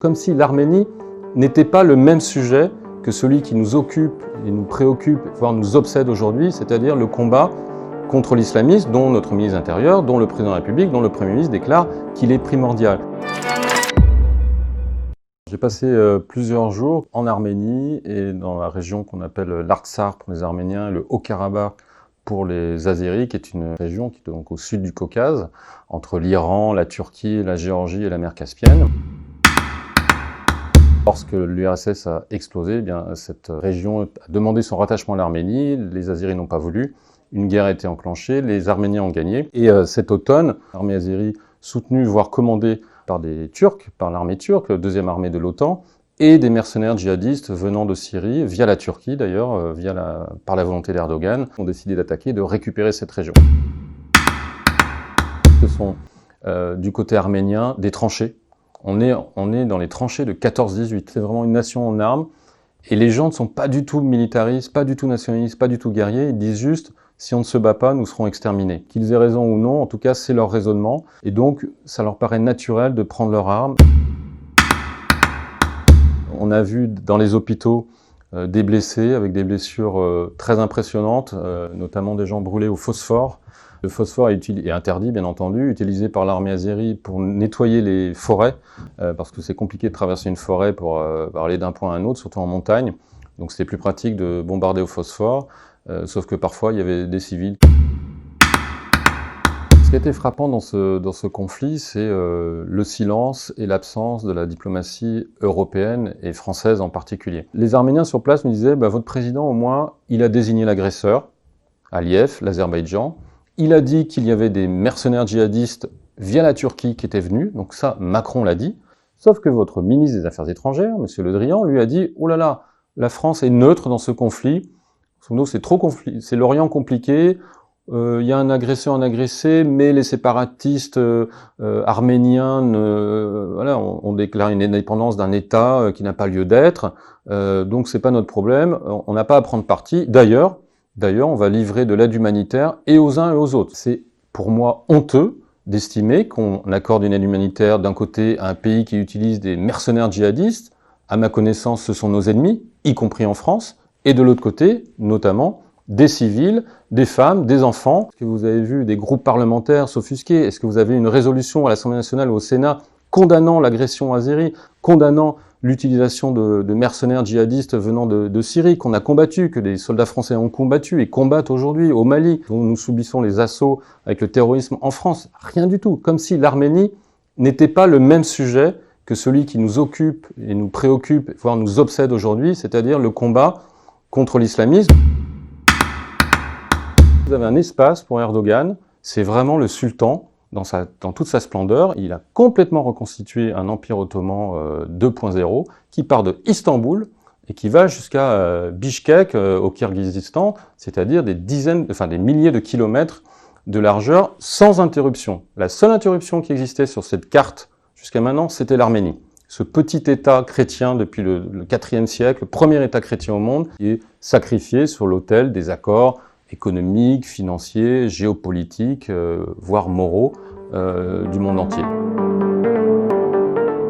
Comme si l'Arménie n'était pas le même sujet que celui qui nous occupe et nous préoccupe, voire nous obsède aujourd'hui, c'est-à-dire le combat contre l'islamisme, dont notre ministre de l'Intérieur, dont le président de la République, dont le Premier ministre déclare qu'il est primordial. J'ai passé plusieurs jours en Arménie et dans la région qu'on appelle l'Artsakh pour les Arméniens, le Haut-Karabakh pour les Azéris, qui est une région qui est donc au sud du Caucase, entre l'Iran, la Turquie, la Géorgie et la mer Caspienne. Lorsque l'URSS a explosé, eh bien, cette région a demandé son rattachement à l'Arménie, les Azéris n'ont pas voulu, une guerre a été enclenchée, les Arméniens ont gagné. Et cet automne, l'armée azérie, soutenue, voire commandée par des Turcs, par l'armée turque, la deuxième armée de l'OTAN, et des mercenaires djihadistes venant de Syrie, via la Turquie d'ailleurs, par la volonté d'Erdogan, ont décidé d'attaquer, de récupérer cette région. Ce sont du côté arménien des tranchées. On est dans les tranchées de 14-18. C'est vraiment une nation en armes. Et les gens ne sont pas du tout militaristes, pas du tout nationalistes, pas du tout guerriers. Ils disent juste, si on ne se bat pas, nous serons exterminés. Qu'ils aient raison ou non, en tout cas, c'est leur raisonnement. Et donc, ça leur paraît naturel de prendre leurs armes. On a vu dans les hôpitaux des blessés avec des blessures très impressionnantes, notamment des gens brûlés au phosphore. Le phosphore est interdit, bien entendu, utilisé par l'armée azérie pour nettoyer les forêts, parce que c'est compliqué de traverser une forêt pour aller d'un point à un autre, surtout en montagne. Donc c'était plus pratique de bombarder au phosphore, sauf que parfois il y avait des civils. Ce qui a été frappant dans ce conflit, c'est le silence et l'absence de la diplomatie européenne et française en particulier. Les Arméniens sur place me disaient, votre président au moins, il a désigné l'agresseur, Aliyev, l'Azerbaïdjan. Il a dit qu'il y avait des mercenaires djihadistes via la Turquie qui étaient venus, donc ça, Macron l'a dit. Sauf que votre ministre des Affaires étrangères, M. Le Drian, lui a dit « Oh là là, la France est neutre dans ce conflit. C'est trop conflit, c'est l'Orient compliqué. Il y a un agresseur, un agressé, mais les séparatistes arméniens, on déclare une indépendance d'un État qui n'a pas lieu d'être. Donc c'est pas notre problème. On n'a pas à prendre parti. D'ailleurs, on va livrer de l'aide humanitaire et aux uns et aux autres. C'est pour moi honteux d'estimer qu'on accorde une aide humanitaire d'un côté à un pays qui utilise des mercenaires djihadistes. À ma connaissance, ce sont nos ennemis, y compris en France. Et de l'autre côté, notamment, des civils, des femmes, des enfants. Est-ce que vous avez vu des groupes parlementaires s'offusquer? Est-ce que vous avez une résolution à l'Assemblée nationale ou au Sénat condamnant l'agression azérie, condamnant l'utilisation de mercenaires djihadistes venant de Syrie, qu'on a combattu, que des soldats français ont combattu et combattent aujourd'hui au Mali, dont nous subissons les assauts avec le terrorisme en France? Rien du tout. Comme si l'Arménie n'était pas le même sujet que celui qui nous occupe et nous préoccupe, voire nous obsède aujourd'hui, c'est-à-dire le combat contre l'islamisme. Vous avez un espace pour Erdogan, c'est vraiment le sultan, dans toute sa splendeur. Il a complètement reconstitué un empire ottoman 2.0 qui part de Istanbul et qui va jusqu'à Bishkek au Kirghizistan, c'est-à-dire des milliers de kilomètres de largeur sans interruption. La seule interruption qui existait sur cette carte jusqu'à maintenant, c'était l'Arménie. Ce petit État chrétien depuis le IVe siècle, le premier État chrétien au monde, qui est sacrifié sur l'autel des accords économiques, financiers, géopolitiques, voire moraux du monde entier.